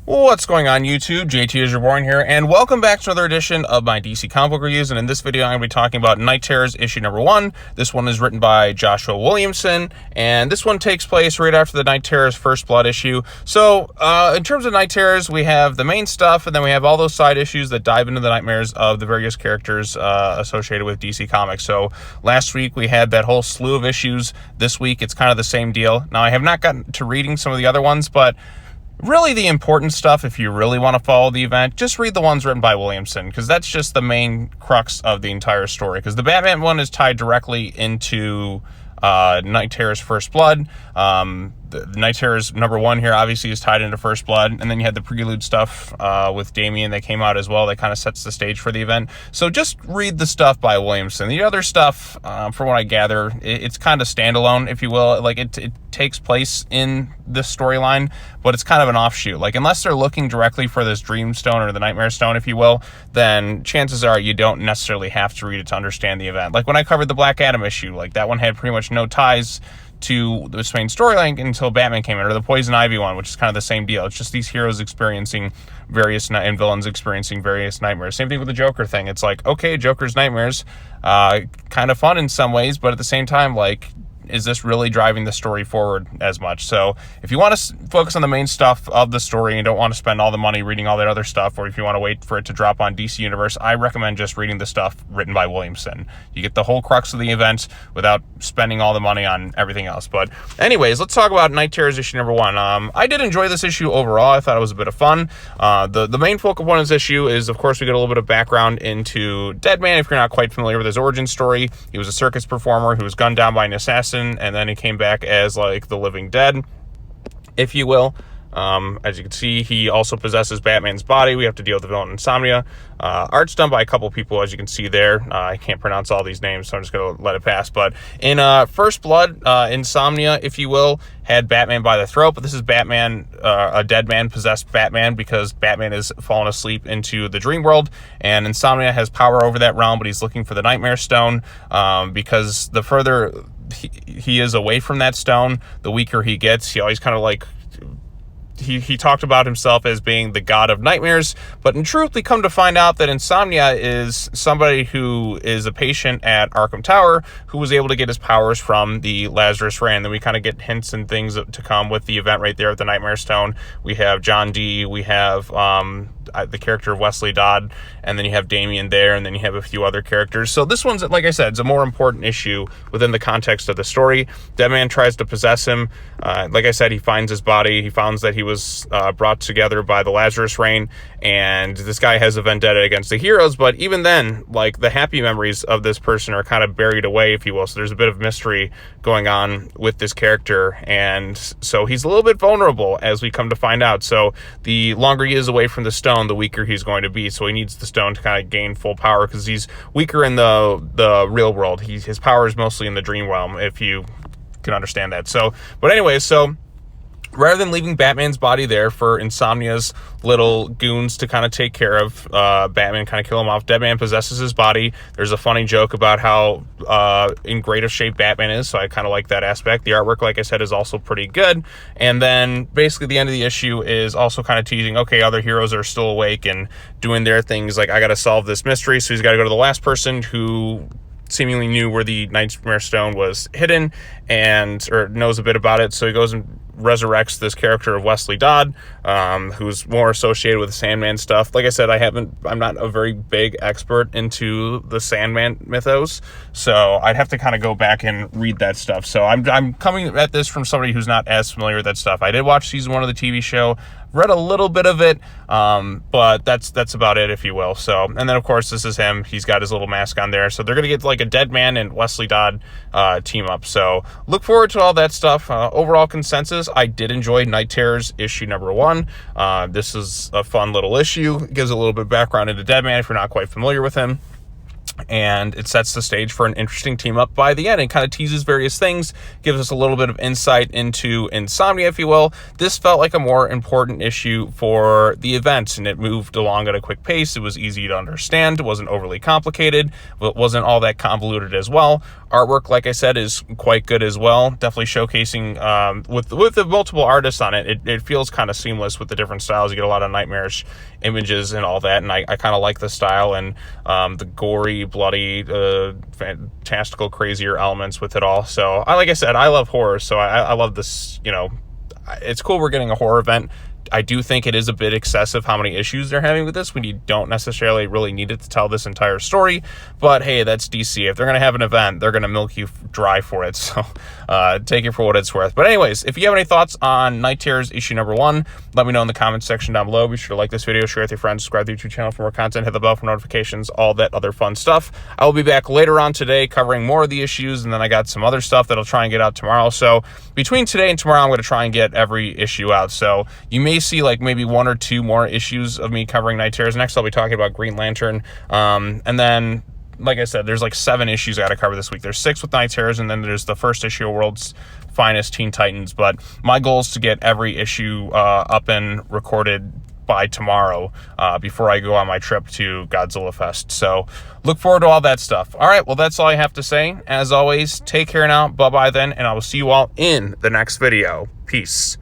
What's going on, YouTube? JT is Reborn here, and welcome back to another edition of my DC comic book reviews. And in this video, I'm going to be talking about Night Terrors issue number 1. This one is written by Joshua Williamson, and this one takes place right after the Night Terrors First Blood issue. So, in terms of Night Terrors, we have the main stuff, and then we have all those side issues that dive into the nightmares of the various characters associated with DC Comics. So, last week we had that whole slew of issues. This week, it's kind of the same deal. Now, I have not gotten to reading some of the other ones, but really the important stuff, if you really want to follow the event, just read the ones written by Williamson, because that's just the main crux of the entire story, because the Batman one is tied directly into Night Terrors First Blood. The Night Terrors number 1 here obviously is tied into First Blood, and then you had the prelude stuff with Damian that came out as well that kind of sets the stage for the event. So just read the stuff by Williamson. The other stuff, from what I gather, it's kind of standalone, if you will. Like it takes place in this storyline, but it's kind of an offshoot. Like, unless they're looking directly for this Dream Stone or the Nightmare Stone, if you will, then chances are you don't necessarily have to read it to understand the event. Like when I covered the Black Adam issue, like that one had pretty much no ties to this main storyline until Batman came in, or the Poison Ivy one, which is kind of the same deal. It's just these heroes experiencing various and villains experiencing various nightmares. Same thing with the Joker thing. It's like, okay, Joker's nightmares, kind of fun in some ways, but at the same time, like, is this really driving the story forward as much? So if you want to focus on the main stuff of the story and don't want to spend all the money reading all that other stuff, or if you want to wait for it to drop on DC Universe, I recommend just reading the stuff written by Williamson. You get the whole crux of the event without spending all the money on everything else. But anyways, let's talk about Night Terrors issue number 1. I did enjoy this issue overall. I thought it was a bit of fun. The main focal point of this issue is, of course, we get a little bit of background into Deadman. If you're not quite familiar with his origin story, he was a circus performer who was gunned down by an assassin, and then he came back as like the living dead, if you will. As you can see, he also possesses Batman's body. We have to deal with the villain Insomnia. Art's done by a couple people, as you can see there. I can't pronounce all these names, so I'm just going to let it pass. But in First Blood, Insomnia, if you will, had Batman by the throat. But this is Batman, a Deadman possessed Batman, because Batman has fallen asleep into the dream world, and Insomnia has power over that realm, but he's looking for the Nightmare Stone, because the further he is away from that stone, the weaker he gets. He always kind of like... He talked about himself as being the god of nightmares, but in truth, we come to find out that Insomnia is somebody who is a patient at Arkham Tower who was able to get his powers from the Lazarus Ray. And then we kind of get hints and things to come with the event right there at the Nightmare Stone. We have John Dee, we have the character of Wesley Dodd, and then you have Damian there, and then you have a few other characters. So this one's, like I said, it's a more important issue within the context of the story. Deadman tries to possess him. Like I said, he finds his body. He finds that he was brought together by the Lazarus Rain, and this guy has a vendetta against the heroes. But even then, like, the happy memories of this person are kind of buried away, if you will. So there's a bit of mystery going on with this character, and so he's a little bit vulnerable, as we come to find out. So the longer he is away from the stone, the weaker he's going to be. So he needs the stone to kind of gain full power, because he's weaker in the real world. His power is mostly in the dream realm, if you can understand that. So, but anyways, so rather than leaving Batman's body there for Insomnia's little goons to kind of take care of, Batman kind of kill him off, Deadman possesses his body. There's a funny joke about how in great of shape Batman is, so I kind of like that aspect. The artwork, like I said, is also pretty good. And then basically the end of the issue is also kind of teasing, okay, other heroes are still awake and doing their things. Like, I got to solve this mystery, so he's got to go to the last person who seemingly knew where the Nightmare Stone was hidden, or knows a bit about it. So he goes and resurrects this character of Wesley Dodd, who's more associated with the Sandman stuff. Like I said, I'm not a very big expert into the Sandman mythos, so I'd have to kind of go back and read that stuff. So I'm coming at this from somebody who's not as familiar with that stuff. I did watch season 1 of the TV show, read a little bit of it, but that's about it, if you will. So, and then of course this is him. He's got his little mask on there. So they're gonna get like a Deadman and Wesley Dodd team up. So look forward to all that stuff. Overall consensus, I did enjoy Night Terrors issue number 1. This is a fun little issue. It gives a little bit of background into Deadman if you're not quite familiar with him. and it sets the stage for an interesting team up by the end. It kind of teases various things, gives us a little bit of insight into Insomnia, if you will. This felt like a more important issue for the event, and it moved along at a quick pace. It was easy to understand. It wasn't overly complicated, but it wasn't all that convoluted as well. Artwork, like I said, is quite good as well. Definitely showcasing with the multiple artists on it. It feels kind of seamless with the different styles. You get a lot of nightmarish images and all that, and I kind of like the style and the gory, bloody, fantastical, crazier elements with it all. So, like I said, I love horror, so I love this. You know, it's cool we're getting a horror event. I do think it is a bit excessive how many issues they're having with this when you don't necessarily really need it to tell this entire story. But hey, that's DC. If they're going to have an event, they're going to milk you dry for it. So take it for what it's worth. But anyways, if you have any thoughts on Night Terrors issue number 1, let me know in the comments section down below. Be sure to like this video, share with your friends, subscribe to the YouTube channel for more content, hit the bell for notifications, all that other fun stuff. I will be back later on today covering more of the issues, and then I got some other stuff that I'll try and get out tomorrow. So between today and tomorrow, I'm going to try and get every issue out. So you may see like maybe 1 or 2 more issues of me covering Night Terrors. Next, I'll be talking about Green Lantern. And then, like I said, there's like 7 issues I got to cover this week. There's 6 with Night Terrors, and then there's the first issue of World's Finest Teen Titans. But my goal is to get every issue up and recorded by tomorrow before I go on my trip to Godzilla Fest. So look forward to all that stuff. All right, well, that's all I have to say. As always, take care now. Bye-bye then, and I will see you all in the next video. Peace.